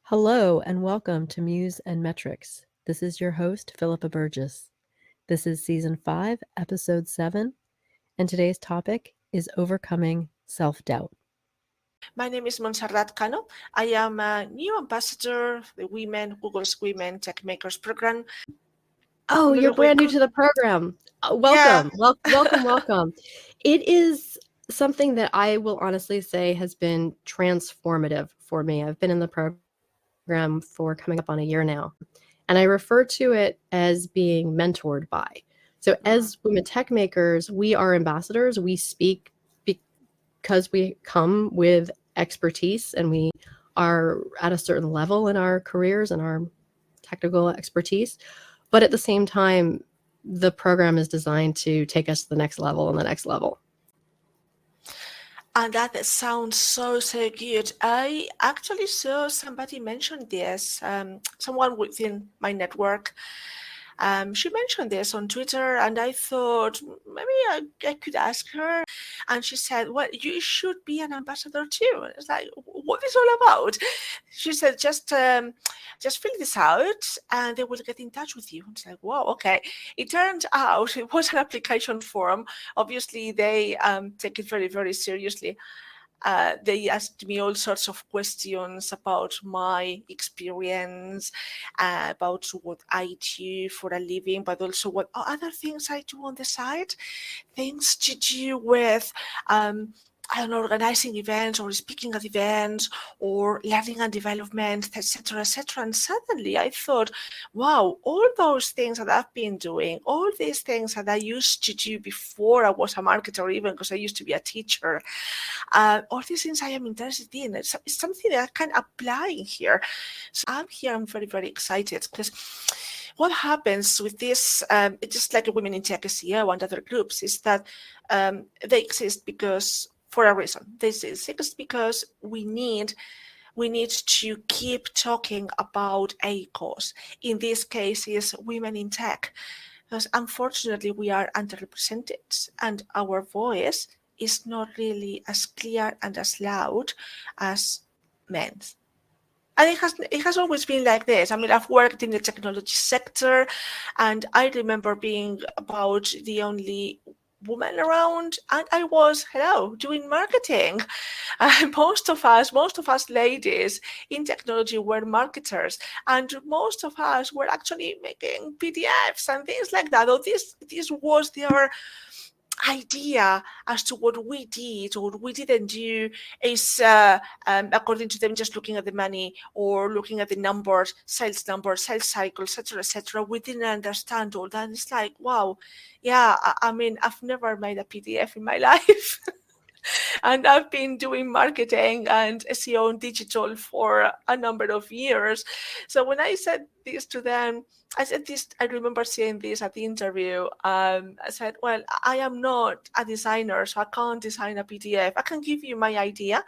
Hello and welcome to Muse and Metrics. This is your host, Philippa Burgess. This is Season 5, Episode 7, and today's topic is overcoming self-doubt. My name is Montserrat Cano. I am a new ambassador of the Google's Women Techmakers program. Oh, you're brand new to the program. Yeah. Welcome. It is something that I will honestly say has been transformative for me. I've been in the program for coming up on a year now, and I refer to it as being mentored by. So as Women Techmakers, we are ambassadors. We speak because we come with expertise and we are at a certain level in our careers and our technical expertise. But at the same time, the program is designed to take us to the next level and the next level. And that sounds so good. I actually saw somebody mention this, someone within my network. She mentioned this on Twitter, and I thought maybe I could ask her. And she said, well, you should be an ambassador too. And it's like, what is all about? She said, just fill this out and they will get in touch with you. It's like, wow, okay. It turned out it was an application form. Obviously, they take it very, very seriously. They asked me all sorts of questions about my experience, about what I do for a living, but also what other things I do on the side, things to do with I don't know, organizing events or speaking at events or learning and development, etc., etc. And suddenly I thought, wow, all those things that I've been doing, all these things that I used to do before I was a marketer, even because I used to be a teacher, all these things I am interested in. It's something that I can apply here. So I'm very, very excited because what happens with this, just like Women in Tech SEO and other groups, is that they exist for a reason. They exist because we need to keep talking about a cause. In this case, is women in tech, because unfortunately we are underrepresented, and our voice is not really as clear and as loud as men's. And it has always been like this. I mean, I've worked in the technology sector, and I remember being about the only woman around, and I was doing marketing. Most of us ladies in technology were marketers, and most of us were actually making PDFs and things like that. Or this was their idea as to what we did or what we didn't do is according to them just looking at the money or looking at the numbers, sales cycles, etc. We didn't understand all that. It's like, wow, yeah, I mean, I've never made a PDF in my life. And I've been doing marketing and SEO and digital for a number of years. So when I said this to them, I remember saying this at the interview. I said, well, I am not a designer, so I can't design a PDF. I can give you my idea.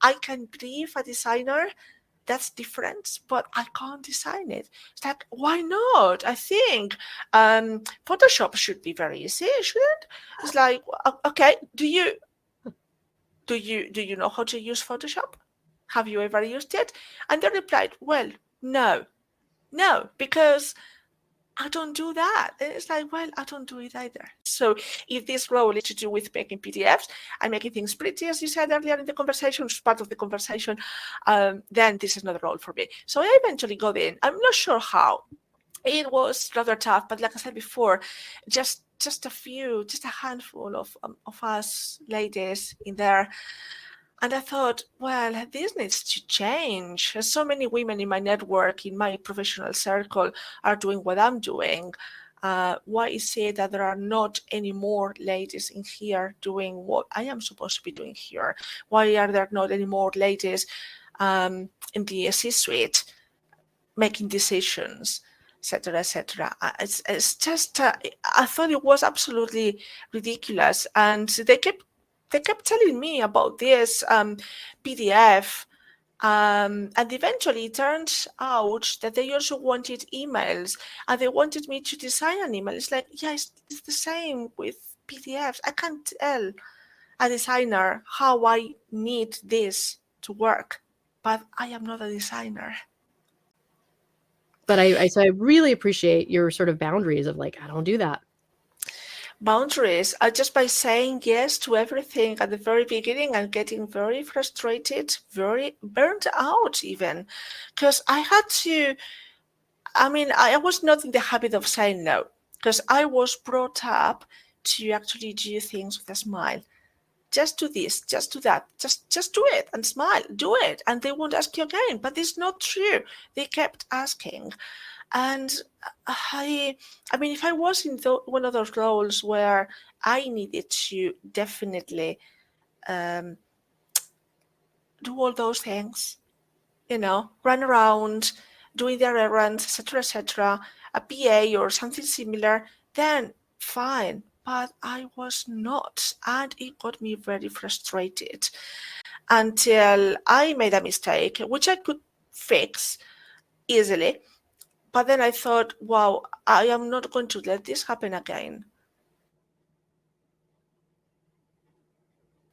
I can brief a designer. That's different, but I can't design it. It's like, why not? I think Photoshop should be very easy, shouldn't? It's like, okay, do you know how to use Photoshop? Have you ever used it? And they replied, well, no, because I don't do that. And it's like, well, I don't do it either. So if this role is to do with making PDFs and making things pretty, as you said earlier in the conversation, which is part of the conversation, then this is not a role for me. So I eventually got in. I'm not sure how. It was rather tough, but like I said before, just a handful of us ladies in there. And I thought, well, this needs to change. So many women in my network, in my professional circle, are doing what I'm doing. Why is it that there are not any more ladies in here doing what I am supposed to be doing here? Why are there not any more ladies in the C-suite making decisions, etc., etc.? It's just, I thought it was absolutely ridiculous. And they kept telling me about this PDF. And eventually it turned out that they also wanted emails, and they wanted me to design an email. It's like, yeah, it's the same with PDFs. I can't tell a designer how I need this to work, but I am not a designer. But so I really appreciate your sort of boundaries of like, I don't do that. Boundaries are just by saying yes to everything at the very beginning and getting very frustrated, very burnt out even, because I was not in the habit of saying no, because I was brought up to actually do things with a smile. Just do this, just do that, just do it and smile, do it, and they won't ask you again. But it's not true. They kept asking. And if I was in one of those roles where I needed to definitely do all those things, run around, doing their errands, etc., a PA or something similar, then fine. But I was not, and it got me very frustrated until I made a mistake, which I could fix easily. But then I thought, wow, I am not going to let this happen again.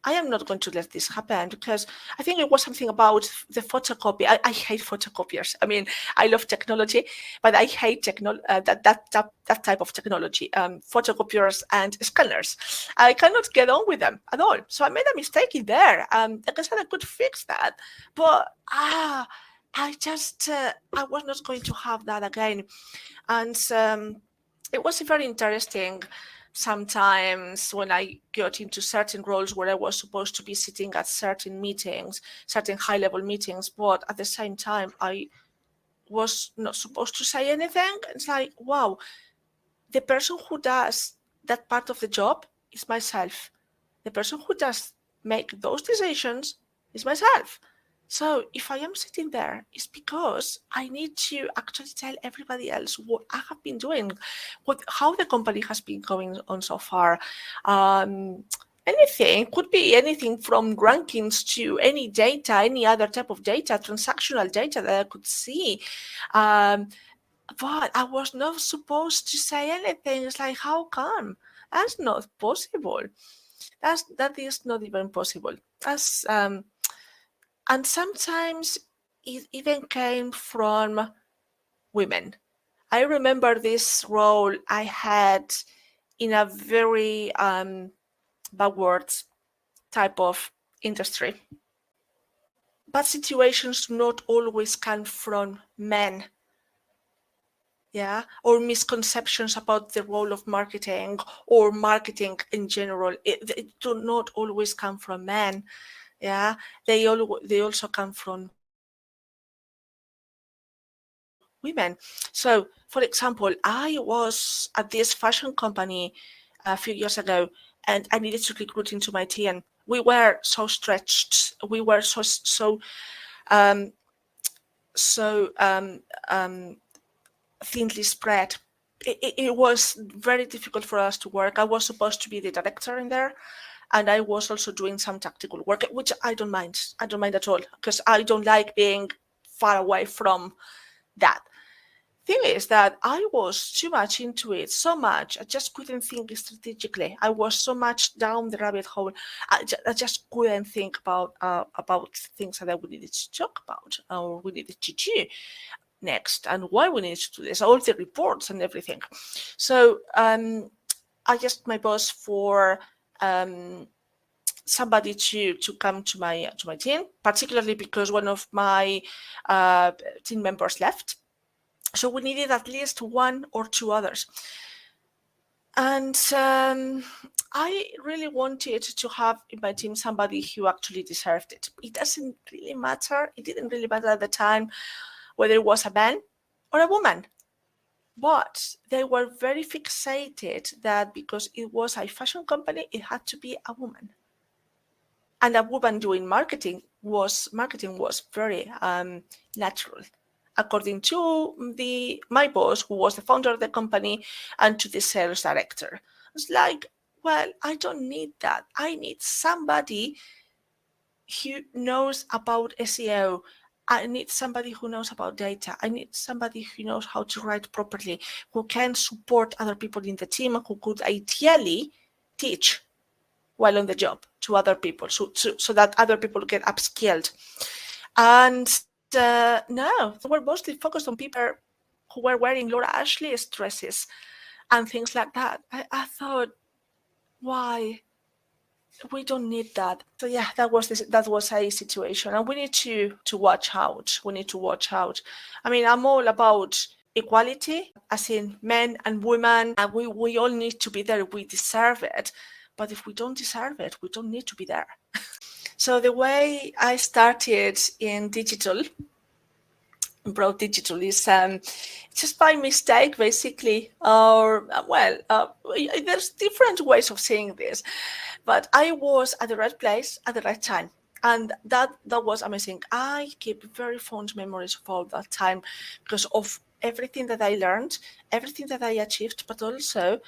I am not going to let this happen, because I think it was something about the photocopy. I hate photocopiers. I mean, I love technology, but I hate that type of technology, photocopiers and scanners. I cannot get on with them at all. So I made a mistake in there. Like I said, I could fix that, but I was not going to have that again. And it was very interesting sometimes when I got into certain roles where I was supposed to be sitting at certain meetings, certain high-level meetings, but at the same time, I was not supposed to say anything. It's like, wow, the person who does that part of the job is myself. The person who does make those decisions is myself. So if I am sitting there, it's because I need to actually tell everybody else what I have been doing, how the company has been going on so far. Anything, could be anything from rankings to any data, any other type of data, transactional data that I could see. But I was not supposed to say anything. It's like, how come? That's not possible. That is not even possible. That's and sometimes it even came from women. I remember this role I had in a very backwards type of industry. But situations not always come from men, or misconceptions about the role of marketing or marketing in general. It do not always come from men. They also come from women. So, for example, I was at this fashion company a few years ago, and I needed to recruit into my team. We were so stretched. We were so thinly spread. It was very difficult for us to work. I was supposed to be the director in there, and I was also doing some tactical work, which I don't mind. I don't mind at all, because I don't like being far away from that. Thing is that I was too much into it, so much I just couldn't think strategically. I was so much down the rabbit hole. I just couldn't think about things that we needed to talk about or we needed to do next, and why we needed to do this, all the reports and everything. So I asked my boss for somebody to come to my team, particularly because one of my team members left. So we needed at least one or two others. And I really wanted to have in my team somebody who actually deserved it. It doesn't really matter. It didn't really matter at the time whether it was a man or a woman. But they were very fixated that because it was a fashion company, it had to be a woman. And a woman doing marketing was very natural, according to my boss, who was the founder of the company, and to the sales director. It's like, well, I don't need that. I need somebody who knows about SEO. I need somebody who knows about data. I need somebody who knows how to write properly, who can support other people in the team, who could ideally teach while on the job to other people, so that other people get upskilled. And no, they were mostly focused on people who were wearing Laura Ashley's dresses and things like that. I thought, why? We don't need that. So yeah, that was a situation, and we need to watch out. We need to watch out. I mean, I'm all about equality, as in men and women, and we all need to be there. We deserve it, but if we don't deserve it, we don't need to be there. So the way I started in digital, broad digital, is just by mistake, basically. Or there's different ways of saying this, but I was at the right place at the right time, and that was amazing. I keep very fond memories of all that time because of everything that I learned, everything that I achieved, but also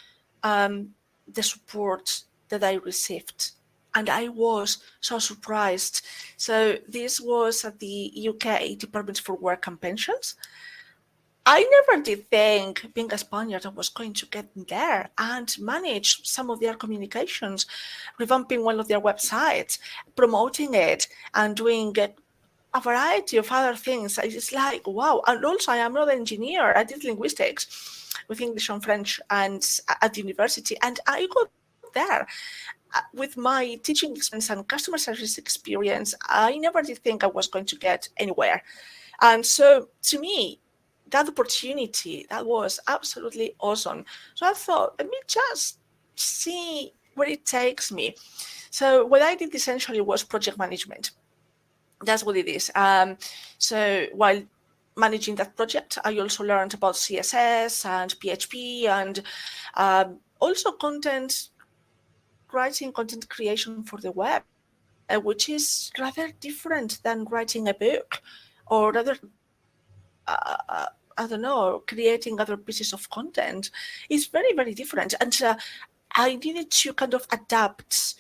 the support that I received. And I was so surprised. So this was at the UK Department for Work and Pensions. I never did think, being a Spaniard, I was going to get there and manage some of their communications, revamping one of their websites, promoting it, and doing a variety of other things. It's like, wow. And also, I am not an engineer. I did linguistics with English and French and at university, and I got there. With my teaching experience and customer service experience, I never did think I was going to get anywhere. And so to me, that opportunity, that was absolutely awesome. So I thought, let me just see where it takes me. So what I did essentially was project management. That's what it is. So while managing that project, I also learned about CSS and PHP and also content writing, content creation for the web, which is rather different than writing a book or rather, I don't know, creating other pieces of content. It's very, very different. And I needed to kind of adapt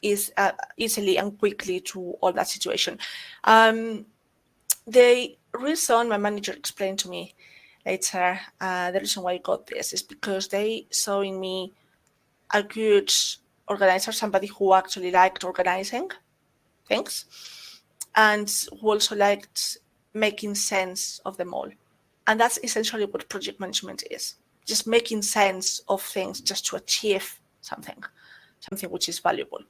easily and quickly to all that situation. The reason my manager explained to me later, the reason why I got this is because they saw in me a good organizer, somebody who actually liked organizing things and who also liked making sense of them all. And that's essentially what project management is, just making sense of things just to achieve something which is valuable.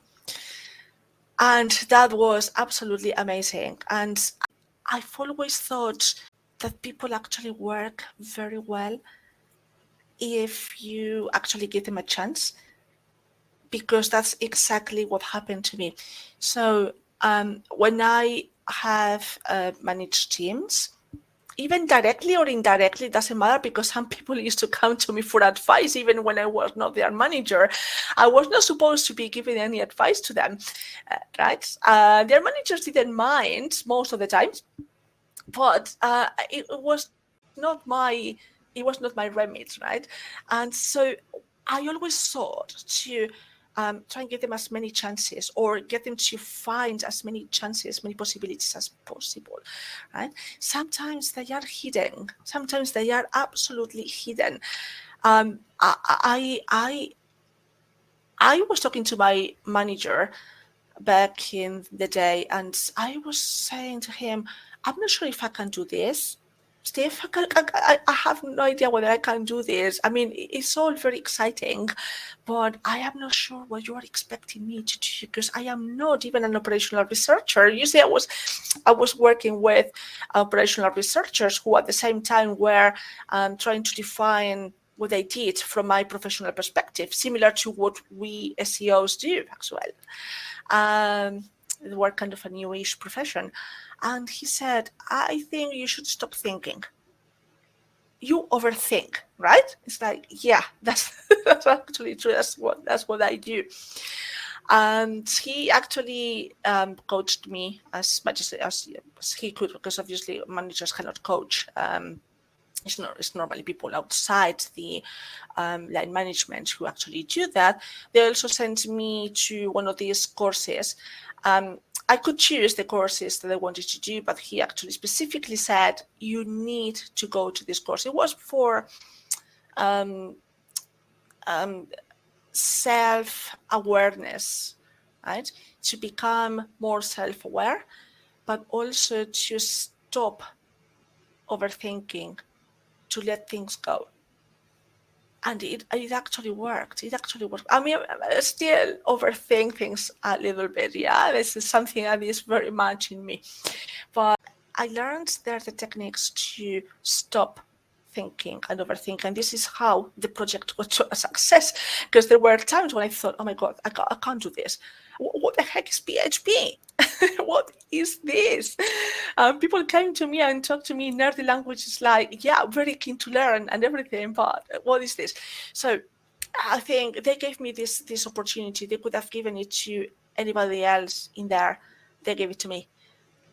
And that was absolutely amazing. And I've always thought that people actually work very well if you actually give them a chance, because that's exactly what happened to me. So when I have managed teams, even directly or indirectly, it doesn't matter, because some people used to come to me for advice even when I was not their manager. I was not supposed to be giving any advice to them, right? Their managers didn't mind most of the time, but it was not my remit, right? And so I always sought to try and give them as many chances, or get them to find as many chances, many possibilities as possible, right? Sometimes they are hidden. Sometimes they are absolutely hidden. I was talking to my manager back in the day, and I was saying to him, I'm not sure if I can do this. Steve, I have no idea whether I can do this. I mean, it's all very exciting, but I am not sure what you are expecting me to do, because I am not even an operational researcher. Usually I was working with operational researchers who at the same time were trying to define what they did from my professional perspective, similar to what we SEOs do as well. They were kind of a newish profession. And he said, I think you should stop thinking. You overthink, right? It's like, yeah, that's actually true. That's what I do. And he actually coached me as much as he could, because obviously managers cannot coach. It's normally people outside the line management who actually do that. They also sent me to one of these courses. I could choose the courses that I wanted to do, but he actually specifically said, you need to go to this course. It was for self-awareness, right? To become more self-aware, but also to stop overthinking to let things go. And it actually worked. It actually worked. I mean, I still overthink things a little bit. Yeah, this is something that is very much in me. But I learned there the techniques to stop thinking and overthink. And this is how the project got to a success. Because there were times when I thought, oh my God, I can't do this. What the heck is PHP? What is this? People came to me and talked to me in nerdy languages like, yeah, very keen to learn and everything, but what is this? So I think they gave me this opportunity. They could have given it to anybody else in there. They gave it to me.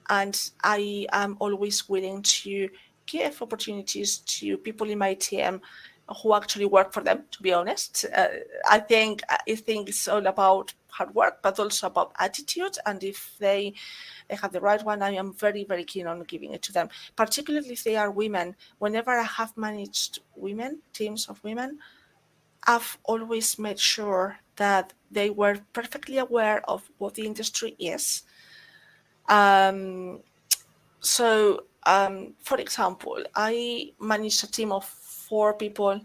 And I am always willing to give opportunities to people in my team who actually work for them, to be honest. I think it's all about hard work, but also about attitude. And if they have the right one, I am very, very keen on giving it to them, particularly if they are women. Whenever I have managed women, teams of women, I've always made sure that they were perfectly aware of what the industry is. For example, I managed a team of 4 people,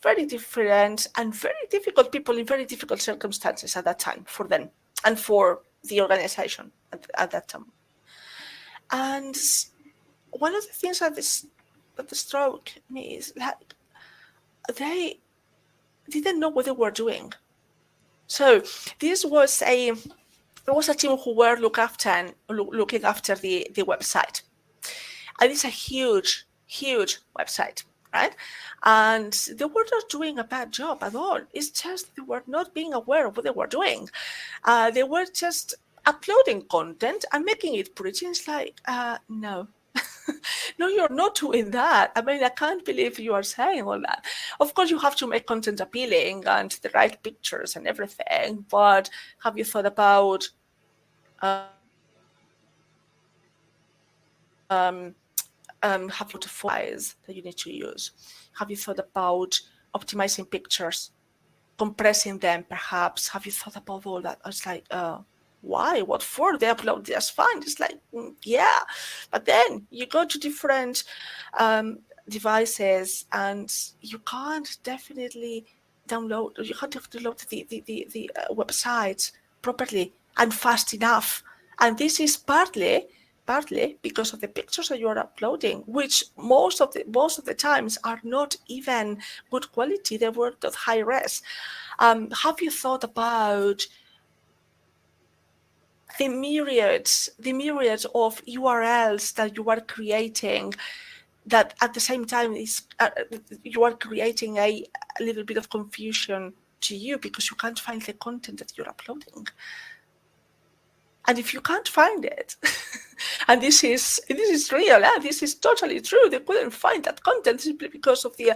very different and very difficult people in very difficult circumstances at that time for them and for the organization at that time. And one of the things that struck me is like they didn't know what they were doing. So this was a team who were looking after the website. And it's a huge website, right? And they were not doing a bad job at all. It's just they were not being aware of what they were doing. They were just uploading content and making it pretty. It's like, no. No, you're not doing that. I mean, I can't believe you are saying all that. Of course, you have to make content appealing and the right pictures and everything, but have you thought about have you files that you need to use? Have you thought about optimizing pictures, compressing them perhaps? Have you thought about all that? I was like, why? What for? They upload, that's fine. It's like, yeah. But then you go to different devices and you can't definitely download, you can't download the websites properly and fast enough. And this is partly because of the pictures that you are uploading, which most of the times are not even good quality. They were at high res. Have you thought about the myriad of URLs that you are creating, that at the same time is you are creating a little bit of confusion to you because you can't find the content that you're uploading? And if you can't find it, and this is real, this is totally true, they couldn't find that content simply because of the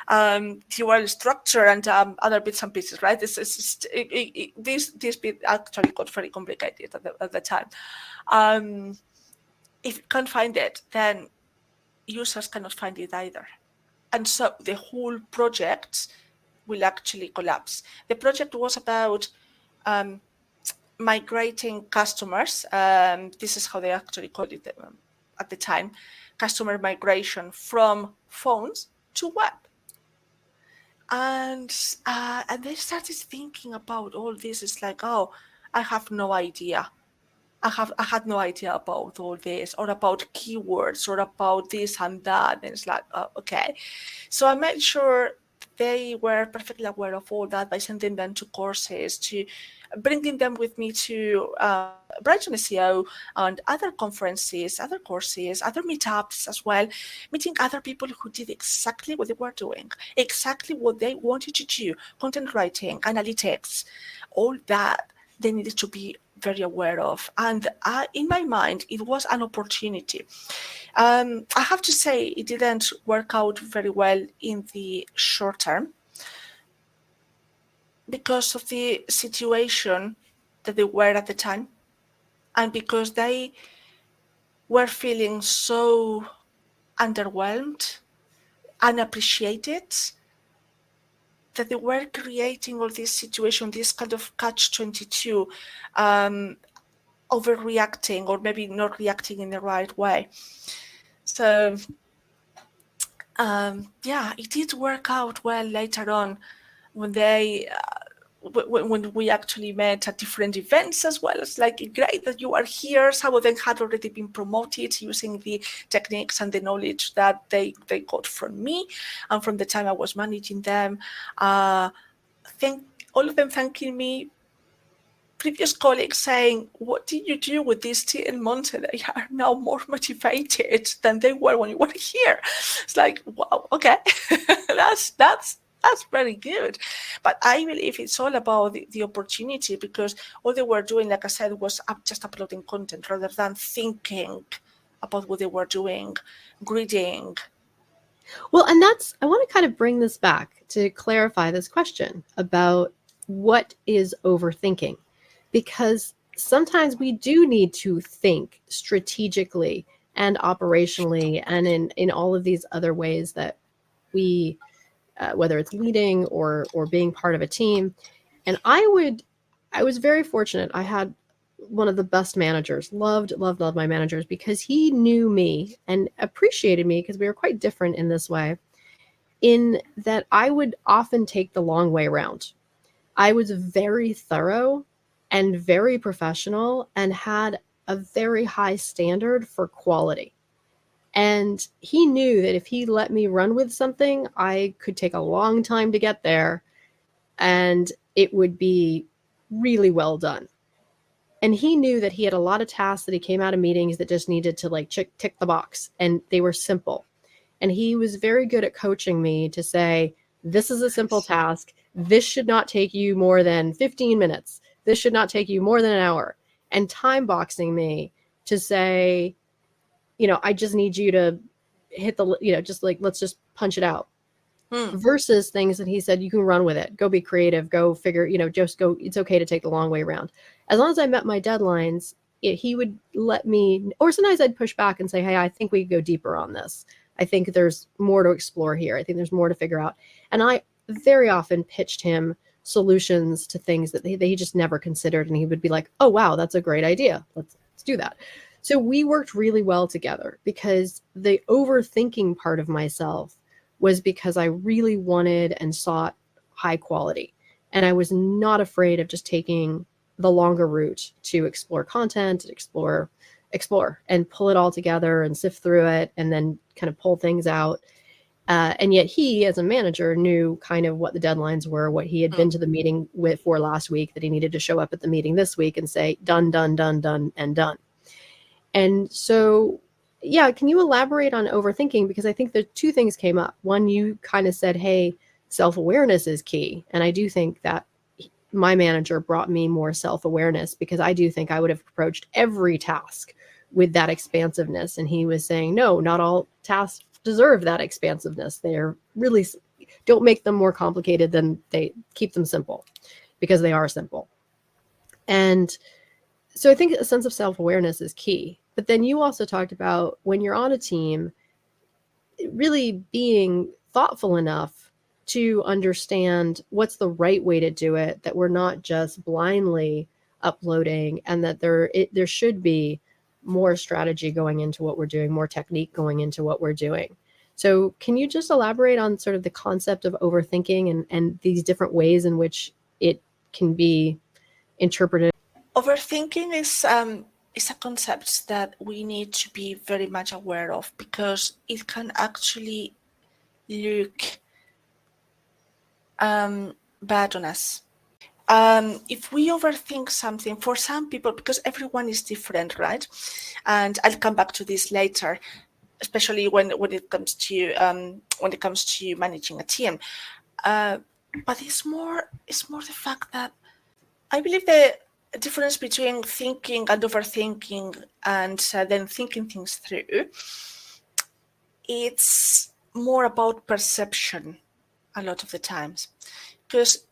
URL structure and other bits and pieces, right? This bit actually got very complicated at the time. If you can't find it, then users cannot find it either. And so the whole project will actually collapse. The project was about migrating customers. This is how they actually called it at the time, customer migration from phones to web. And they started thinking about all this. It's like, oh, I have no idea. I had no idea about all this, or about keywords, or about this and that. And it's like, oh, okay. So I made sure they were perfectly aware of all that by sending them to courses, to bringing them with me to Brighton SEO and other conferences, other courses, other meetups as well, meeting other people who did exactly what they were doing, exactly what they wanted to do, content writing, analytics, all that they needed to be very aware of. And in my mind, it was an opportunity. I have to say it didn't work out very well in the short term because of the situation that they were at the time, and because they were feeling so underwhelmed, unappreciated, that they were creating all this situation, this kind of catch-22, overreacting or maybe not reacting in the right way. So Yeah, it did work out well later on when they when we actually met at different events as well. It's like, great that you are here. Some of them had already been promoted using the techniques and the knowledge that they got from me and from the time I was managing them. Thank all of them thanking me, previous colleagues saying, what did you do with these 10 months? They are now more motivated than they were when you were here. It's like, wow, okay, that's very good. But I believe it's all about the opportunity, because all they were doing, like I said, was just uploading content rather than thinking about what they were doing, reading. Well, and I want to kind of bring this back to clarify this question about what is overthinking, because sometimes we do need to think strategically and operationally and in all of these other ways that we, whether it's leading or being part of a team. And I was very fortunate. I had one of the best managers, loved my managers, because he knew me and appreciated me because we were quite different in this way, in that I would often take the long way around. I was very thorough and very professional and had a very high standard for quality. And he knew that if he let me run with something, I could take a long time to get there and it would be really well done. And he knew that he had a lot of tasks that he came out of meetings that just needed to like tick the box, and they were simple. And he was very good at coaching me to say, this is a simple task. This should not take you more than 15 minutes. This should not take you more than an hour. And time boxing me to say, I just need you to hit the, just like, let's just punch it out. Versus things that he said, you can run with it, go be creative, go figure, just go, it's okay to take the long way around. As long as I met my deadlines, he would let me, or sometimes I'd push back and say, hey, I think we could go deeper on this. I think there's more to explore here. I think there's more to figure out. And I very often pitched him solutions to things that he just never considered. And he would be like, oh, wow, that's a great idea. Let's do that. So we worked really well together, because the overthinking part of myself was because I really wanted and sought high quality. And I was not afraid of just taking the longer route to explore content, explore and pull it all together and sift through it and then kind of pull things out. And yet he, as a manager, knew kind of what the deadlines were, what he had been to the meeting for last week, that he needed to show up at the meeting this week and say, done, done, done, done, and done. And so, yeah, can you elaborate on overthinking? Because I think the two things came up. One, you kind of said, hey, self-awareness is key. And I do think that my manager brought me more self-awareness, because I do think I would have approached every task with that expansiveness. And he was saying, no, not all tasks deserve that expansiveness. They're really, don't make them more complicated than they, keep them simple, because they are simple. And so I think a sense of self-awareness is key. But then you also talked about, when you're on a team, really being thoughtful enough to understand what's the right way to do it, that we're not just blindly uploading, and that there should be more strategy going into what we're doing, more technique going into what we're doing. So can you just elaborate on sort of the concept of overthinking and these different ways in which it can be interpreted? Overthinking is a concept that we need to be very much aware of, because it can actually look bad on us. If we overthink something, for some people, because everyone is different, right? And I'll come back to this later, especially when it comes to managing a team. But it's more the fact that I believe the difference between thinking and overthinking and then thinking things through, it's more about perception a lot of the times. Because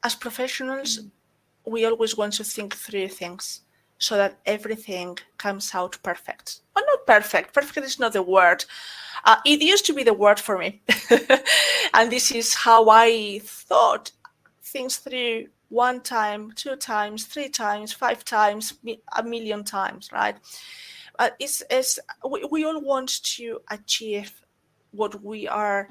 as professionals, we always want to think through things so that everything comes out perfect. Well, not perfect. Perfect is not the word. It used to be the word for me. And this is how I thought things through: one time, two times, three times, five times, a million times, right? We all want to achieve what we are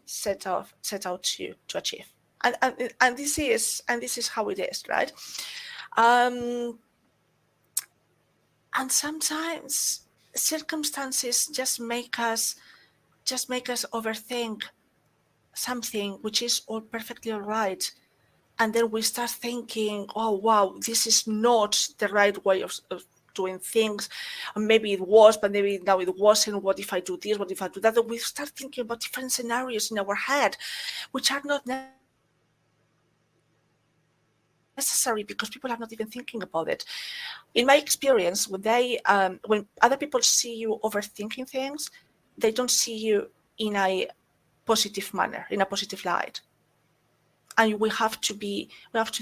set out to achieve. And this is how it is, right? And sometimes circumstances just make us overthink something which is all perfectly all right. And then we start thinking, oh, wow, this is not the right way of doing things. And maybe it was, but maybe now it wasn't. What if I do this? What if I do that? And we start thinking about different scenarios in our head, which are not necessary because people are not even thinking about it. In my experience, when other people see you overthinking things, they don't see you in a positive manner, in a positive light. And we have to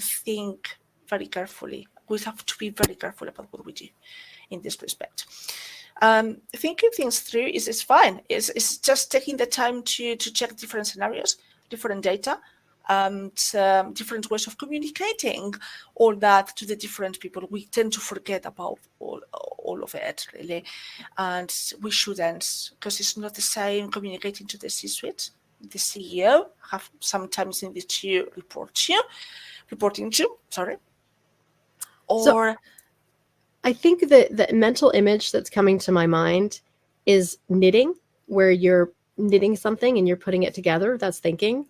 think very carefully. We have to be very careful about what we do in this respect. Thinking things through is fine. It's just taking the time to check different scenarios, different data, and different ways of communicating all that to the different people. We tend to forget about all of it, really, and we shouldn't, because it's not the same communicating to the C-suite. The CEO have sometimes needed to reporting to, sorry. Or So I think that the mental image that's coming to my mind is knitting, where you're knitting something and you're putting it together. That's thinking.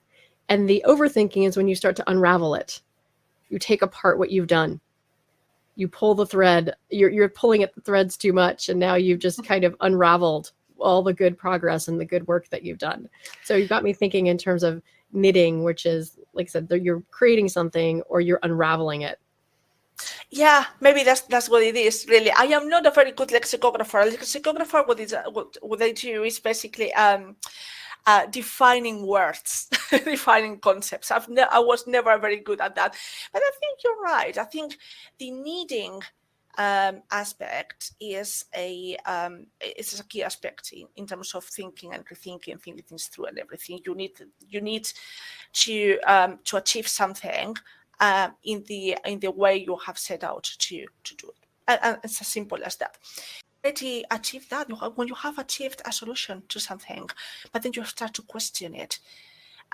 And the overthinking is when you start to unravel it. You take apart what you've done. You pull the thread. You're pulling at the threads too much, and now you've just kind of unraveled all the good progress and the good work that you've done. So you got me thinking in terms of knitting, which is, like I said, you're creating something or you're unraveling it. Yeah, maybe that's what it is, really. I am not a very good lexicographer. A lexicographer, what they do is basically defining words, defining concepts. I was never very good at that. But I think you're right. I think the needing aspect is a key aspect in terms of thinking and rethinking, thinking things through and everything. You need to achieve something in the way you have set out to do it. And it's as simple as that. Already achieved that when you have achieved a solution to something, but then you start to question it.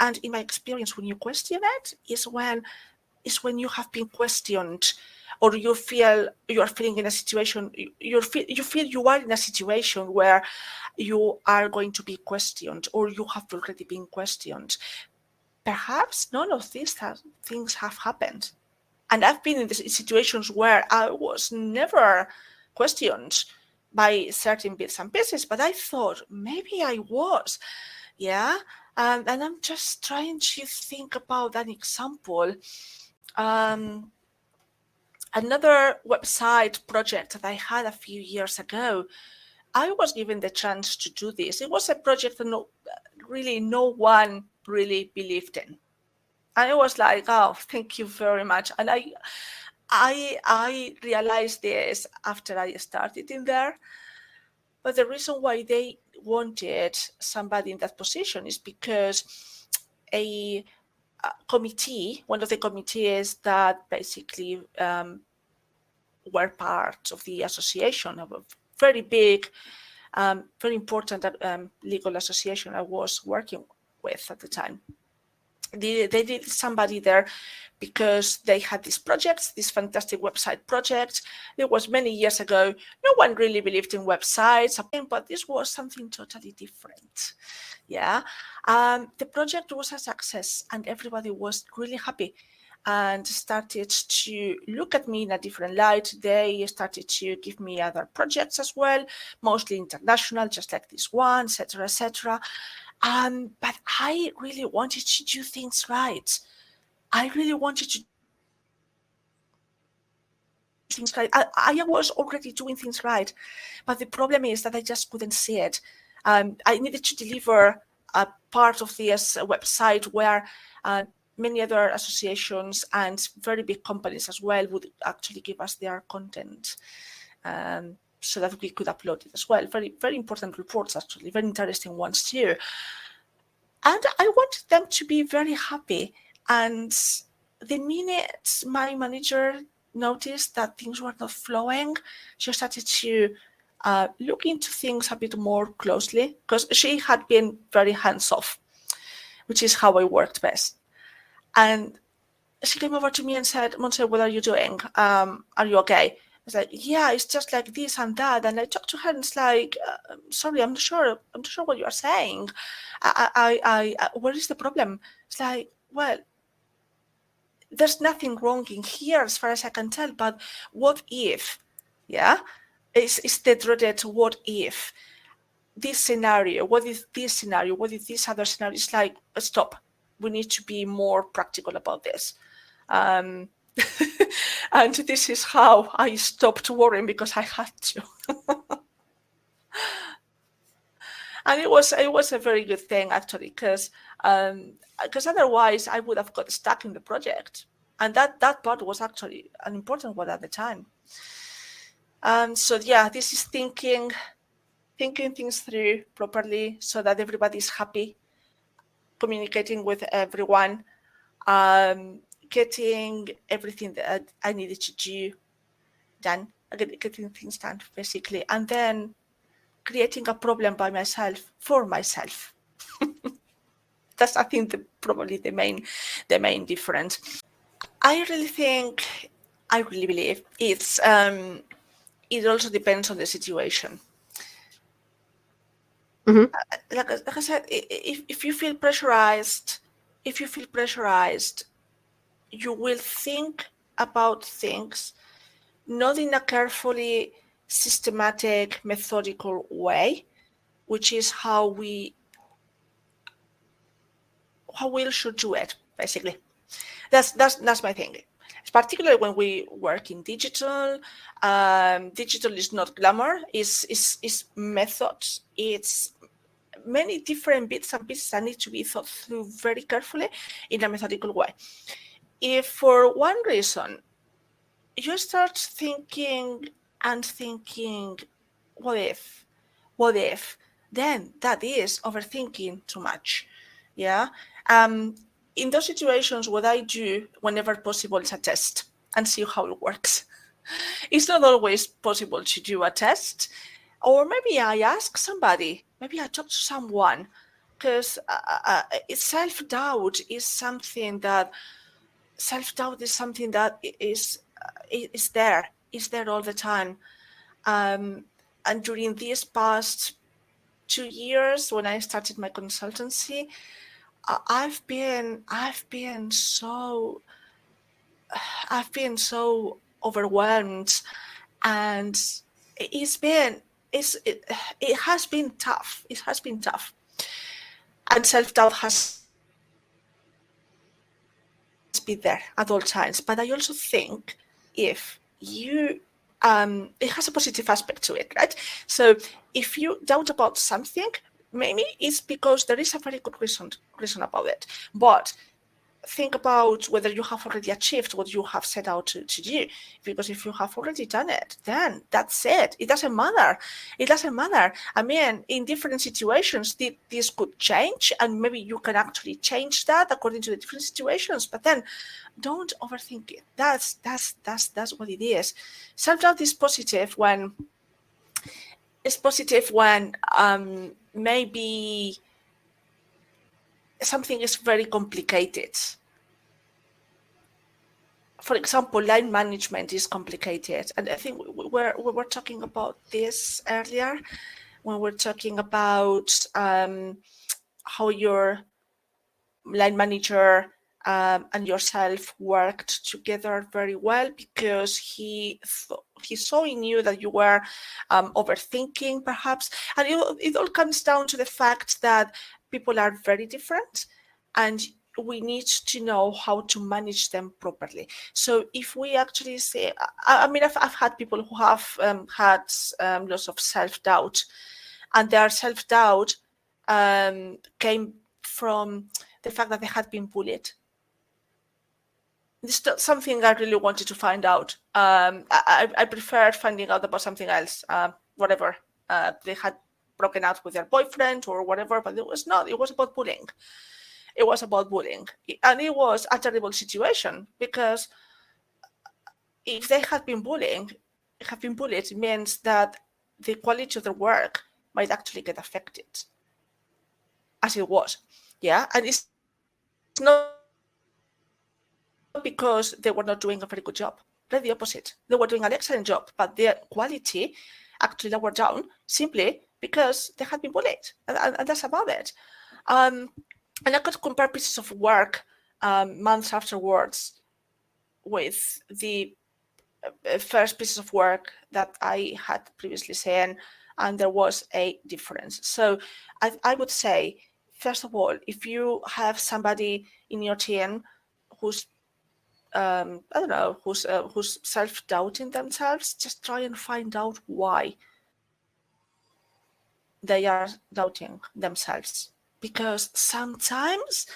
And in my experience, when you question it is when you have been questioned, or you feel you are feeling in a situation, you feel you are in a situation where you are going to be questioned, or you have already been questioned. Perhaps none of these things have happened. And I've been in these situations where I was never questioned by certain bits and pieces, but I thought maybe I was. Yeah. And I'm just trying to think about an example. Another website project that I had a few years ago, I was given the chance to do this. It was a project that no one really believed in. And I was like, oh, thank you very much. And I realized this after I started in there. But the reason why they wanted somebody in that position is because a committee, one of the committees that basically were part of the association, of a very big, very important legal association I was working with at the time. They did somebody there because they had these projects, this fantastic website project. It was many years ago. No one really believed in websites, but this was something totally different. Yeah, the project was a success, and everybody was really happy and started to look at me in a different light. They started to give me other projects as well, mostly international, just like this one, etc., etc. But I really wanted to do things right. I really wanted to do things right. I was already doing things right, but the problem is that I just couldn't see it. I needed to deliver a part of this website where many other associations and very big companies as well would actually give us their content. So that we could upload it as well. Very, very important reports, actually, very interesting ones too. And I wanted them to be very happy. And the minute my manager noticed that things were not flowing, she started to look into things a bit more closely, because she had been very hands-off, which is how I worked best. And she came over to me and said, Montserrat, what are you doing? Are you okay? I was like, yeah, it's just like this and that. And I talked to her and it's like, sorry, I'm not sure what you are saying. Where is the problem? It's like, well, there's nothing wrong in here as far as I can tell, but what if, yeah? It's the dreaded what if. This scenario, what is this scenario? What is this other scenario? It's like, stop. We need to be more practical about this. And this is how I stopped worrying, because I had to. And it was a very good thing, actually, because otherwise I would have got stuck in the project. And that part was actually an important one at the time. So yeah, this is thinking things through properly so that everybody's happy, communicating with everyone, getting everything that I needed to do done, getting things done basically, and then creating a problem by myself for myself. That's, I think, probably the main difference. I really believe it's it also depends on the situation. Mm-hmm. Like I said, if you feel pressurized, you will think about things not in a carefully systematic, methodical way, which is how we should do it, basically. That's my thing. Particularly when we work in digital. Digital is not glamour, it's methods. It's many different bits and pieces that need to be thought through very carefully in a methodical way. If for one reason you start thinking, what if, then that is overthinking too much. Yeah. In those situations, what I do whenever possible is a test and see how it works. It's not always possible to do a test, or maybe I ask somebody, maybe I talk to someone, because self-doubt is something that is there all the time. And during these past 2 years, when I started my consultancy, I've been so overwhelmed, and it has been tough. It has been tough, and self-doubt has been there at all times. But I also think if you it has a positive aspect to it, right? So if you doubt about something, maybe it's because there is a very good reason about it. But think about whether you have already achieved what you have set out to do. Because if you have already done it, then that's it. It doesn't matter. I mean, in different situations, this could change, and maybe you can actually change that according to the different situations. But then, don't overthink it. That's what it is. Self-doubt is positive when maybe something is very complicated. For example, line management is complicated. And I think we were talking about this earlier when we're talking about how your line manager and yourself worked together very well, because he saw in you that you were overthinking, perhaps. And it all comes down to the fact that people are very different, and we need to know how to manage them properly. So if we actually say, I mean, I've had people who have had lots of self-doubt, and their self-doubt came from the fact that they had been bullied. This is something I really wanted to find out. I preferred finding out about something else, whatever. They had broken out with their boyfriend or whatever, but it was not. It was about bullying. And it was a terrible situation, because if they had been bullied, it means that the quality of their work might actually get affected, as it was. Yeah, and it's not because they were not doing a very good job. Quite the opposite. They were doing an excellent job, but their quality actually lowered down simply because they had been bullied, and that's about it. And I could compare pieces of work months afterwards with the first pieces of work that I had previously seen, and there was a difference. So I would say, first of all, if you have somebody in your team who's I don't know, who's self-doubting themselves, just try and find out why they are doubting themselves. Because sometimes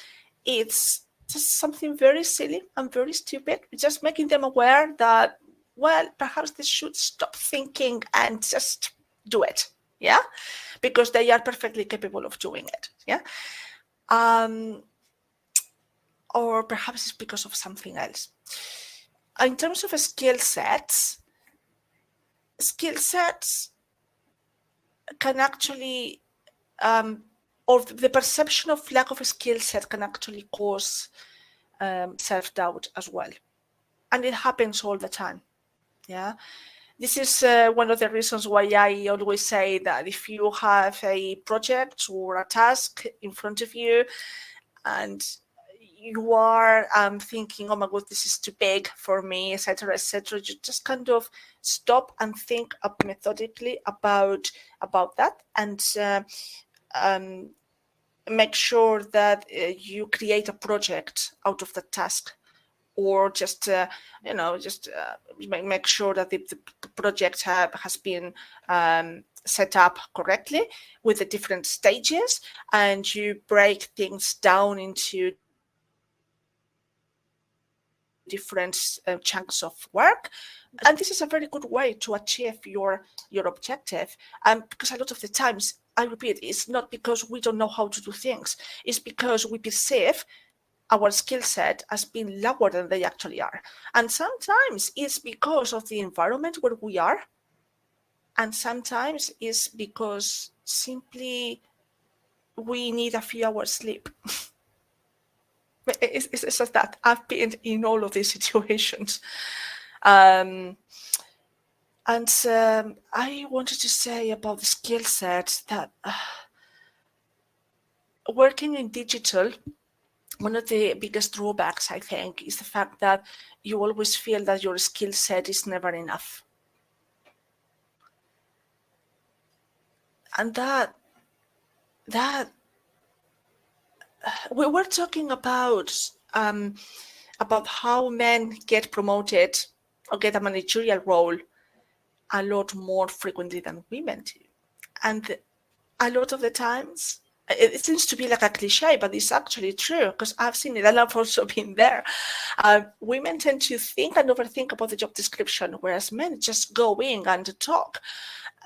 it's just something very silly and very stupid, just making them aware that, well, perhaps they should stop thinking and just do it. Yeah, because they are perfectly capable of doing it. Yeah. Or perhaps it's because of something else. In terms of skill sets can actually, or the perception of lack of a skill set can actually cause self-doubt as well. And it happens all the time. Yeah. This is one of the reasons why I always say that if you have a project or a task in front of you and you are thinking, oh my God, this is too big for me, etc., you just kind of stop and think up methodically about that, and make sure that you create a project out of the task, or just make sure that the project has been set up correctly with the different stages, and you break things down into different chunks of work. And this is a very good way to achieve your objective. Because a lot of the times, I repeat, it's not because we don't know how to do things. It's because we perceive our skill set as being lower than they actually are. And sometimes it's because of the environment where we are. And sometimes it's because simply we need a few hours sleep. It's just that I've been in all of these situations. And I wanted to say about the skill set that working in digital, one of the biggest drawbacks, I think, is the fact that you always feel that your skill set is never enough. And that we were talking about how men get promoted or get a managerial role a lot more frequently than women do. And a lot of the times, it seems to be like a cliche, but it's actually true, because I've seen it and I've also been there. Women tend to think and overthink about the job description, whereas men just go in and talk.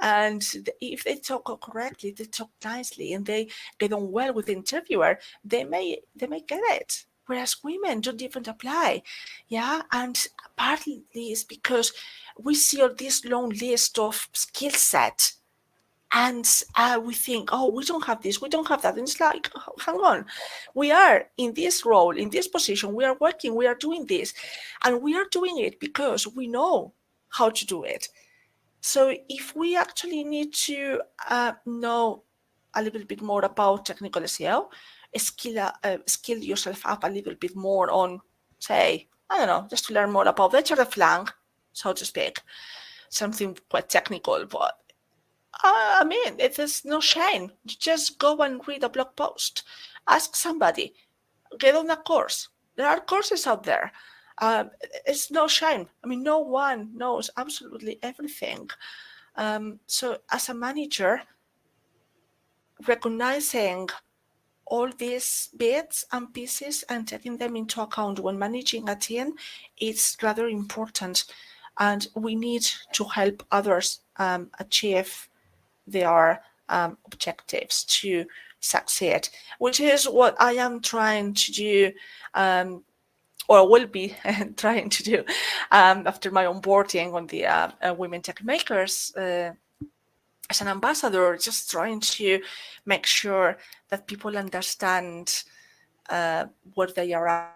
And if they talk correctly, they talk nicely, and they get on well with the interviewer, they may get it. Whereas women don't even apply. Yeah, and partly it's because we see all this long list of skill set, and we think, oh, we don't have this, we don't have that. And it's like, oh, hang on, we are in this role, in this position, we are working, we are doing this, and we are doing it because we know how to do it. So if we actually need to know a little bit more about technical SEO, skill yourself up a little bit more on, say, I don't know, just to learn more about the hreflang, so to speak, something quite technical, but I mean, it is no shame. You just go and read a blog post, ask somebody, get on a course. There are courses out there. It's no shame. I mean, no one knows absolutely everything. So as a manager, recognizing all these bits and pieces and taking them into account when managing a team is rather important. And we need to help others achieve their objectives to succeed, which is what I am trying to do, or will be trying to do after my onboarding on the Women Techmakers as an ambassador, just trying to make sure that people understand where they are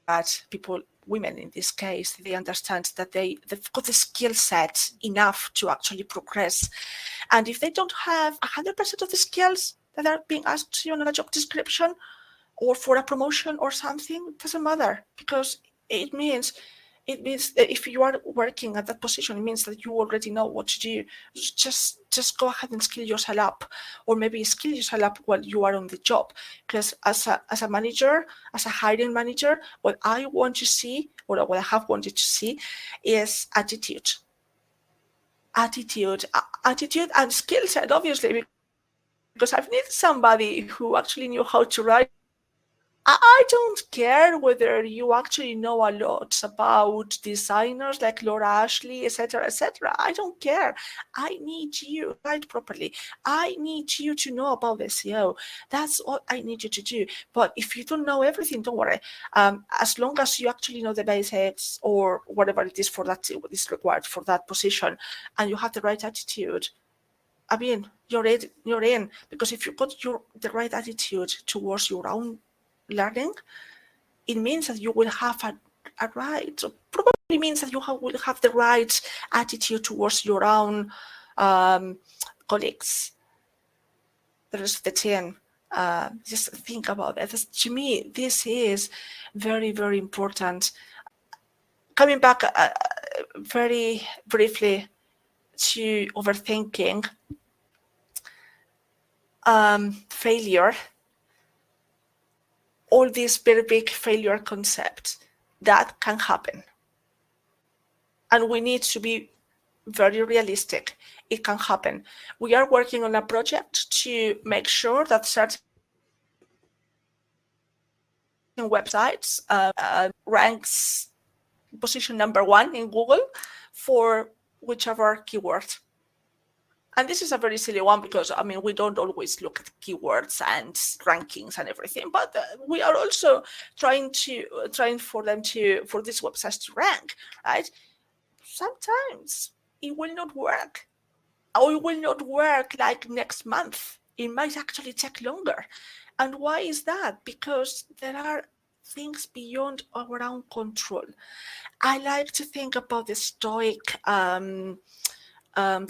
at. People, women in this case, they understand that they've got the skill set enough to actually progress. And if they don't have 100% of the skills that are being asked to you on a job description or for a promotion or something, it doesn't matter, because it means that if you are working at that position, it means that you already know what to do. Just go ahead and skill yourself up, or maybe skill yourself up while you are on the job. Because as a manager, as a hiring manager, what I want to see, or what I have wanted to see, is attitude and skill set, obviously, because I've needed somebody who actually knew how to write. I don't care whether you actually know a lot about designers like Laura Ashley, etc., etc. I don't care. I need you to write properly. I need you to know about SEO. That's all I need you to do. But if you don't know everything, don't worry. As long as you actually know the basics or whatever it is for that, what is required for that position, and you have the right attitude, I mean, you're in. Because if you've got the right attitude towards your own learning, it means that you will have a right, so probably means that you will have the right attitude towards your own colleagues, the rest of the team. Just think about it. To me, this is very, very important. Coming back very briefly to overthinking, failure, all these very big failure concepts, that can happen. And we need to be very realistic. It can happen. We are working on a project to make sure that certain websites ranks position number 1 in Google for whichever keyword. And this is a very silly one, because I mean, we don't always look at keywords and rankings and everything, but we are also trying for these websites to rank, right? Sometimes it will not work, or it will not work like next month. It might actually take longer. And why is that? Because there are things beyond our own control. I like to think about the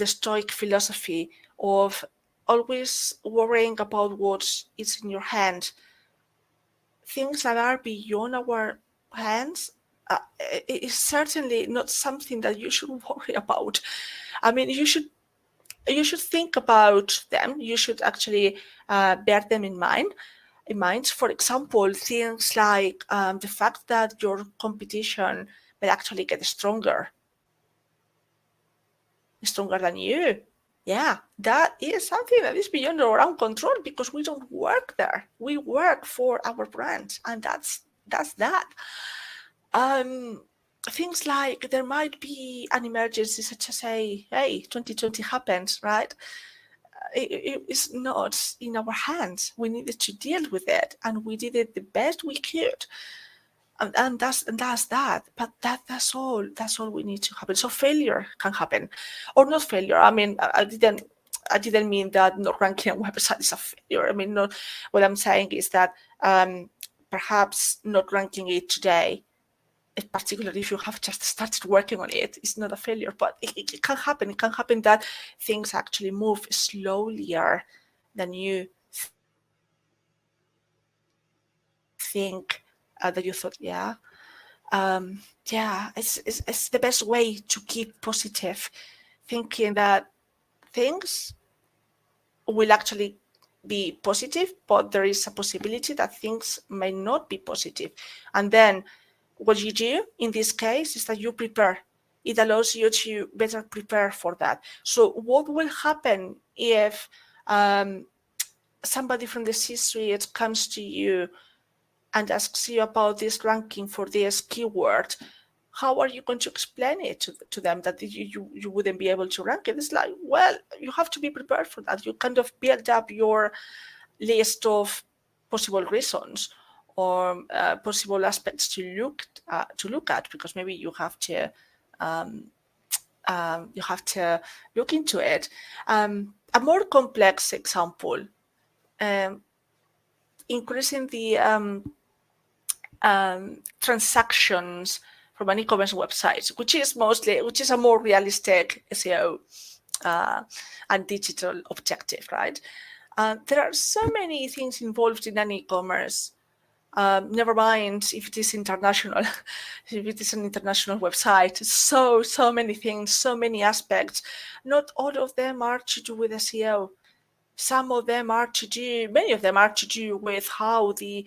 Stoic philosophy of always worrying about what is in your hand. Things that are beyond our hands is certainly not something that you should worry about. I mean, you should think about them. You should actually bear them in mind. For example, things like the fact that your competition will actually get stronger than you. Yeah, that is something that is beyond our own control, because we don't work there. We work for our brand, and that's that. Things like there might be an emergency, such as say, hey, 2020 happened, right? It's not in our hands. We needed to deal with it, and we did it the best we could. And that's that. But that's all we need to happen. So failure can happen, or not failure. I mean, I didn't mean that not ranking a website is a failure. I mean, not. What I'm saying is that perhaps not ranking it today, particularly if you have just started working on it, it's not a failure. But it can happen. It can happen that things actually move slower than you think, that you thought. Yeah. It's the best way to keep positive, thinking that things will actually be positive, but there is a possibility that things may not be positive. And then what you do in this case is that you prepare. It allows you to better prepare for that. So what will happen if somebody from the C-suite comes to you and asks you about this ranking for this keyword? How are you going to explain it to them that you wouldn't be able to rank it? It's like, well, you have to be prepared for that. You kind of build up your list of possible reasons or possible aspects to look at, because maybe you have to you have to look into it. A more complex example, increasing the transactions from an e-commerce website, which is a more realistic SEO and digital objective, right? There are so many things involved in an e-commerce. Never mind if it is international, if it is an international website. So many things, so many aspects. Not all of them are to do with SEO. Some of them are to do, many of them are to do with how the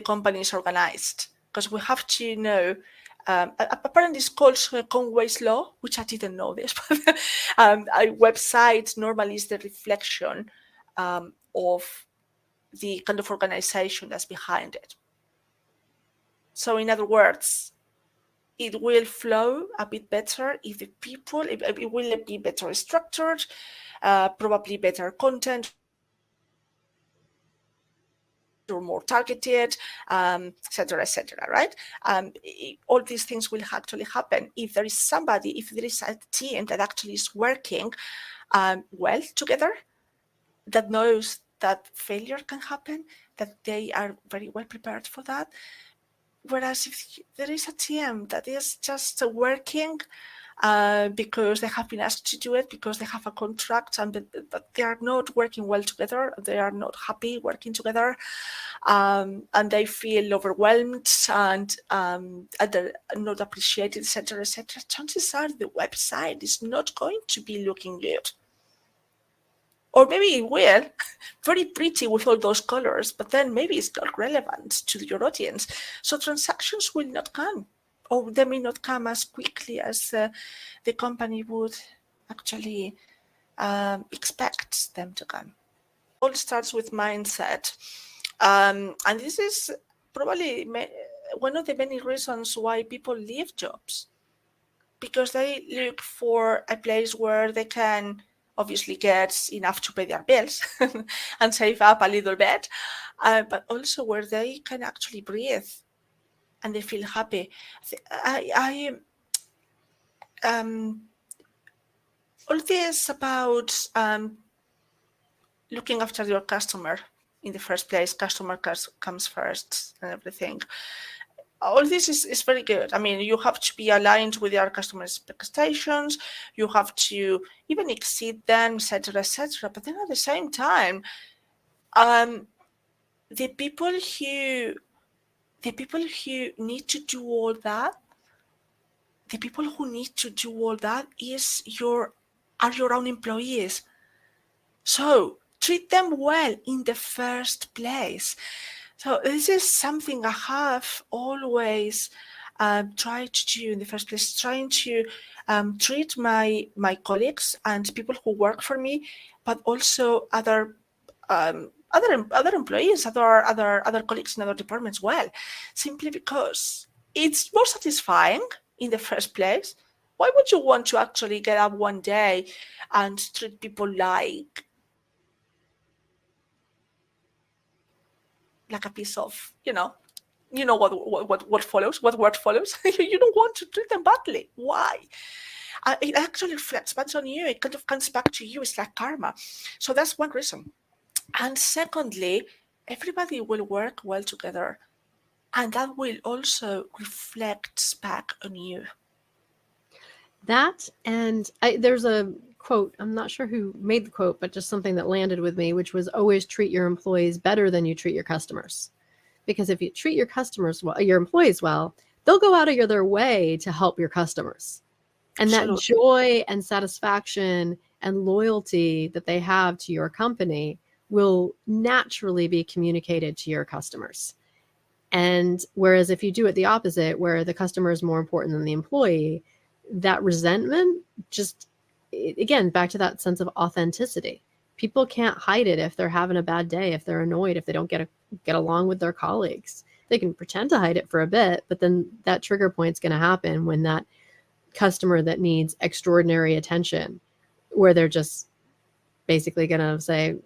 company is organized. Because we have to know, apparently it's called Conway's Law, which I didn't know this, but a website normally is the reflection of the kind of organization that's behind it. So in other words, it will flow a bit better if the people, it will be better structured, probably better content, or more targeted, etc., right? All these things will actually happen if there is a team that actually is working well together, that knows that failure can happen, that they are very well prepared for that. Whereas if there is a team that is just working because they have been asked to do it, because they have a contract, but they are not working well together, they are not happy working together, and they feel overwhelmed and they're not appreciated, etc., chances are the website is not going to be looking good. Or maybe it will, very pretty with all those colors, but then maybe it's not relevant to your audience. So transactions will not come, or they may not come as quickly as the company would actually expect them to come. It all starts with mindset. And this is probably one of the many reasons why people leave jobs, because they look for a place where they can obviously get enough to pay their bills and save up a little bit, but also where they can actually breathe and they feel happy. All this about looking after your customer in the first place, customer comes first and everything. All this is very good. I mean, you have to be aligned with your customer expectations. You have to even exceed them, etc., etc. But then at the same time, the people who need to do all that, are your own employees. So treat them well in the first place. So this is something I have always tried to do in the first place, trying to treat my colleagues and people who work for me, but also other employees, other colleagues in other departments well, simply because it's more satisfying in the first place. Why would you want to actually get up one day and treat people like a piece of, what follows, what word follows? You don't want to treat them badly. Why? It actually reflects back on you. It kind of comes back to you. It's like karma. So that's one reason. And secondly, everybody will work well together, and that will also reflect back on you. That, and there's a quote, I'm not sure who made the quote, but just something that landed with me, which was always treat your employees better than you treat your customers. Because if you treat your customers well, your employees well, they'll go out of their way to help your customers. And Absolutely. that joy and satisfaction and loyalty that they have to your company will naturally be communicated to your customers. And whereas if you do it the opposite, where the customer is more important than the employee, that resentment just, again, back to that sense of authenticity. People can't hide it if they're having a bad day, if they're annoyed, if they don't get along with their colleagues. They can pretend to hide it for a bit, but then that trigger point's going to happen when that customer that needs extraordinary attention, where they're just basically going to say,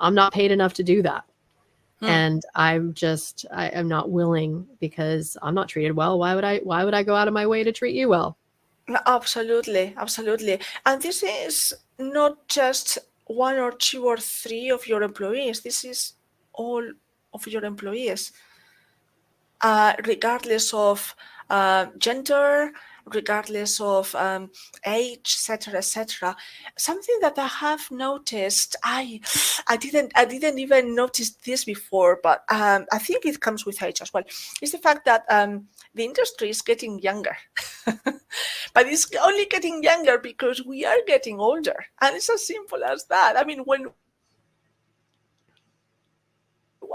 I'm not paid enough to do that. And I'm not willing because I'm not treated well. Why would I go out of my way to treat you well? Absolutely, absolutely. And this is not just one or two or three of your employees. This is all of your employees, regardless of gender, regardless of age, etc., etc. Something that I have noticed, I didn't even notice this before, but I think it comes with age as well, is the fact that the industry is getting younger. But it's only getting younger because we are getting older, and it's as simple as that. I mean, when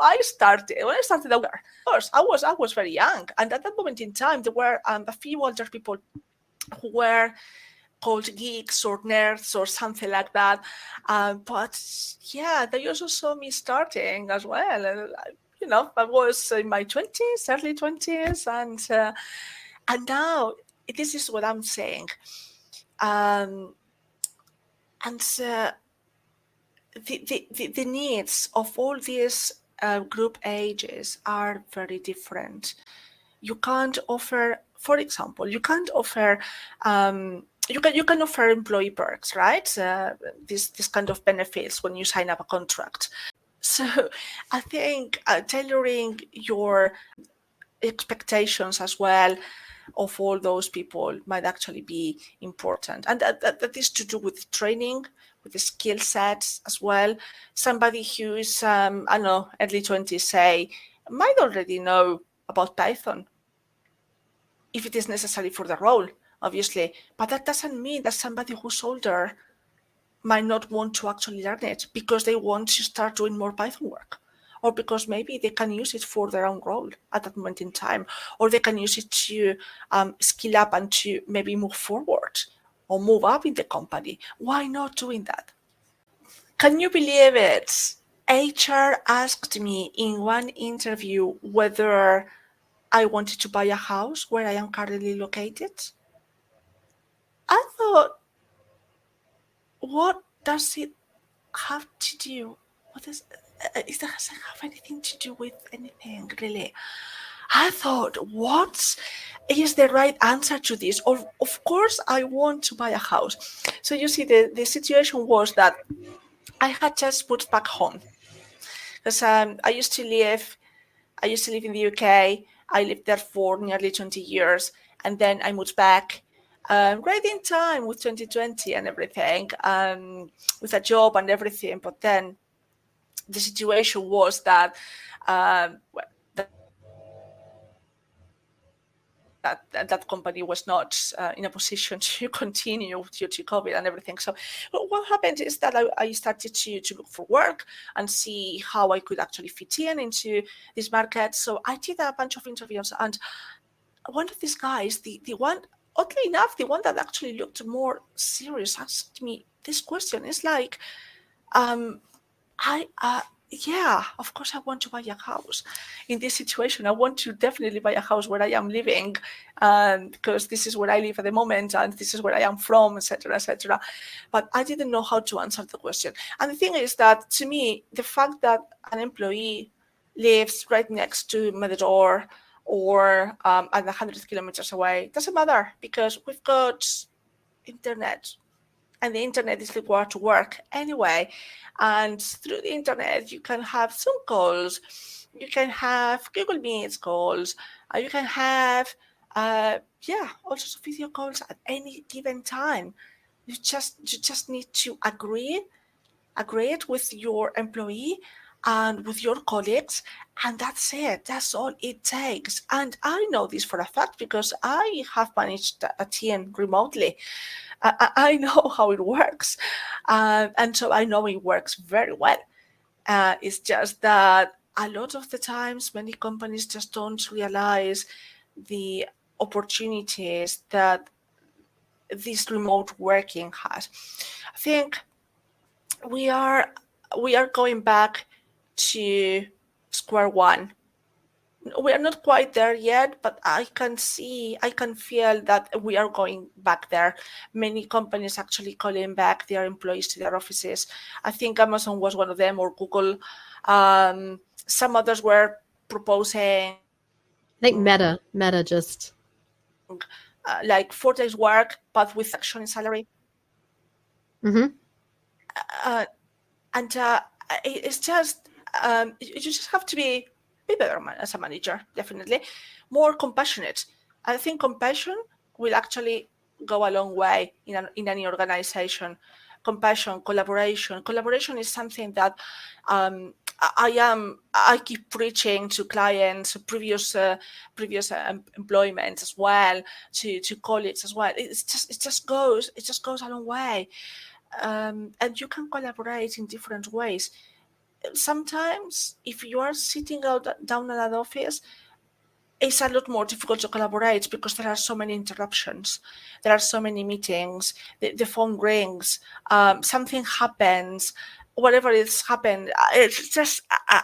I started, of course, I was very young, and at that moment in time, there were a few older people who were called geeks or nerds or something like that. But yeah, they also saw me starting as well. I was in my 20s, early 20s, and now this is what I'm saying. And the needs of all these group ages are very different. You can't offer, for example, you can offer employee perks, right? This kind of benefits when you sign up a contract. So I think tailoring your expectations as well of all those people might actually be important. And that is to do with training, with the skill sets as well. Somebody who's, I don't know, early 20s, say, might already know about Python, if it is necessary for the role, obviously. But that doesn't mean that somebody who's older might not want to actually learn it because they want to start doing more Python work, or because maybe they can use it for their own role at that moment in time, or they can use it to skill up and to maybe move forward or move up in the company. Why not doing that? Can you believe it? HR asked me in one interview whether I wanted to buy a house where I am currently located. I thought, what does it have to do? What is it? Doesn't have anything to do with anything, really. I thought, what is the right answer to this? Of course, I want to buy a house. So you see, the situation was that I had just moved back home because I used to live in the UK. I lived there for nearly 20 years, and then I moved back right in time with 2020 and everything, with a job and everything. But then the situation was that that company was not in a position to continue due to COVID and everything. So what happened is that I started to look for work and see how I could actually fit into this market. So I did a bunch of interviews, and one of these guys, the one, oddly enough, the one that actually looked more serious, asked me this question. It's like, yeah, of course I want to buy a house. In this situation, I want to definitely buy a house where I am living, because this is where I live at the moment, and this is where I am from, etc., etc. But I didn't know how to answer the question. And the thing is that, to me, the fact that an employee lives right next to my door or at 100 kilometers away doesn't matter, because we've got internet, and the internet is required to work anyway. And through the internet, you can have Zoom calls, you can have Google Meets calls, you can have, all sorts of video calls at any given time. You just need to agree it with your employee and with your colleagues, and that's it. That's all it takes. And I know this for a fact because I have managed a team remotely. I know how it works, and so I know it works very well. It's just that a lot of the times, many companies just don't realize the opportunities that this remote working has. I think we are going back to square one. We are not quite there yet, but I can feel that we are going back there. Many companies actually calling back their employees to their offices. I think Amazon was one of them, or Google. Some others were proposing I think Meta just like 4 days work, but with action in salary. mm-hmm. Uh, and it's just you just have to be better as a manager, definitely more compassionate. I think compassion will actually go a long way in any organization. Compassion, collaboration is something that I keep preaching to clients, previous employment as well, to colleagues as well. It just goes a long way. And you can collaborate in different ways. Sometimes, if you are sitting down at an office, it's a lot more difficult to collaborate because there are so many interruptions. There are so many meetings. The phone rings. Something happens. Whatever is happened, it's just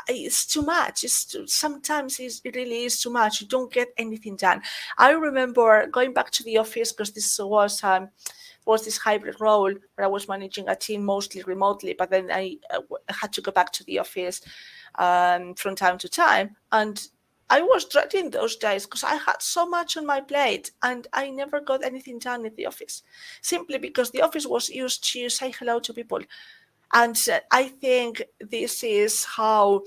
it's too much. Sometimes it really is too much. You don't get anything done. I remember going back to the office because this was this hybrid role where I was managing a team mostly remotely, but then I had to go back to the office from time to time. And I was dreading those days because I had so much on my plate and I never got anything done in the office, simply because the office was used to say hello to people. And I think this is how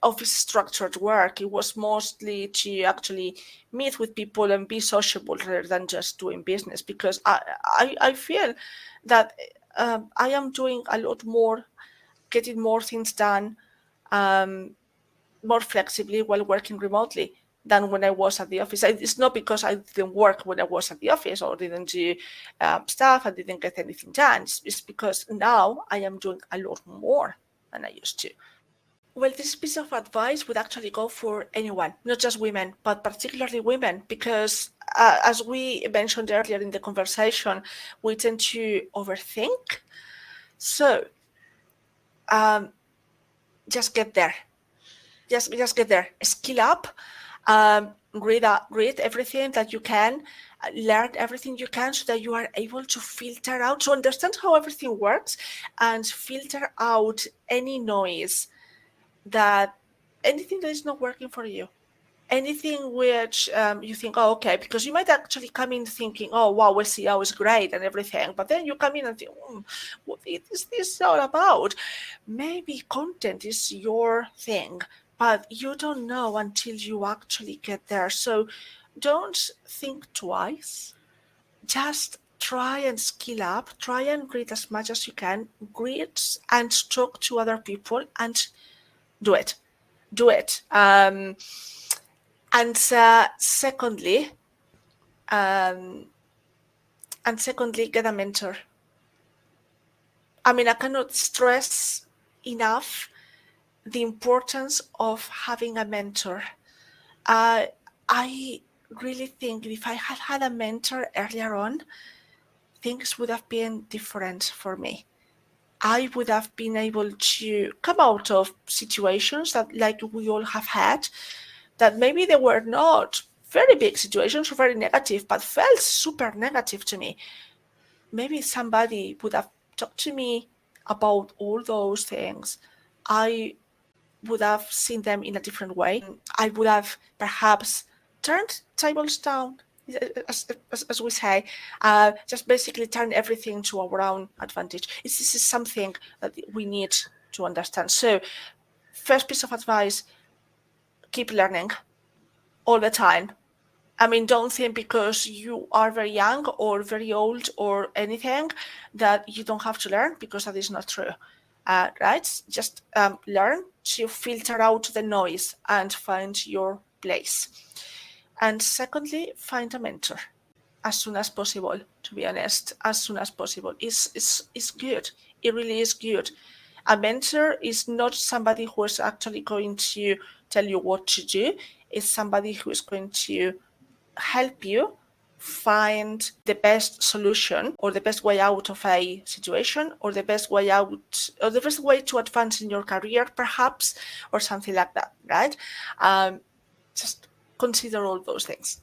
office structured work. It was mostly to actually meet with people and be sociable rather than just doing business, because I feel that I am doing a lot more, getting more things done more flexibly while working remotely than when I was at the office. It's not because I didn't work when I was at the office or didn't do stuff and didn't get anything done. It's because now I am doing a lot more than I used to. Well, this piece of advice would actually go for anyone, not just women, but particularly women, because as we mentioned earlier in the conversation, we tend to overthink. So just get there. Just get there. Skill up. Read everything that you can. Learn everything you can so that you are able to filter out, to understand how everything works and filter out any noise, that anything that is not working for you, anything which you think, oh, okay, because you might actually come in thinking, oh, wow, SEO is great and everything, but then you come in and think, what is this all about? Maybe content is your thing, but you don't know until you actually get there. So don't think twice. Just try and skill up, try and read as much as you can, read and talk to other people, and do it. And secondly, get a mentor. I mean, I cannot stress enough the importance of having a mentor. I really think if I had had a mentor earlier on, things would have been different for me. I would have been able to come out of situations that, like we all have had, that maybe they were not very big situations or very negative, but felt super negative to me. Maybe somebody would have talked to me about all those things. I would have seen them in a different way. I would have perhaps turned tables down, as we say, just basically turn everything to our own advantage. This is something that we need to understand. So, first piece of advice, keep learning all the time. I mean, don't think because you are very young or very old or anything that you don't have to learn, because that is not true. Right? Just learn to filter out the noise and find your place. And secondly, find a mentor as soon as possible. To be honest, as soon as possible. It's good. It really is good. A mentor is not somebody who is actually going to tell you what to do. It's somebody who is going to help you find the best solution or the best way out of a situation, or the best way out, or the best way to advance in your career, perhaps, or something like that, right? Just consider all those things.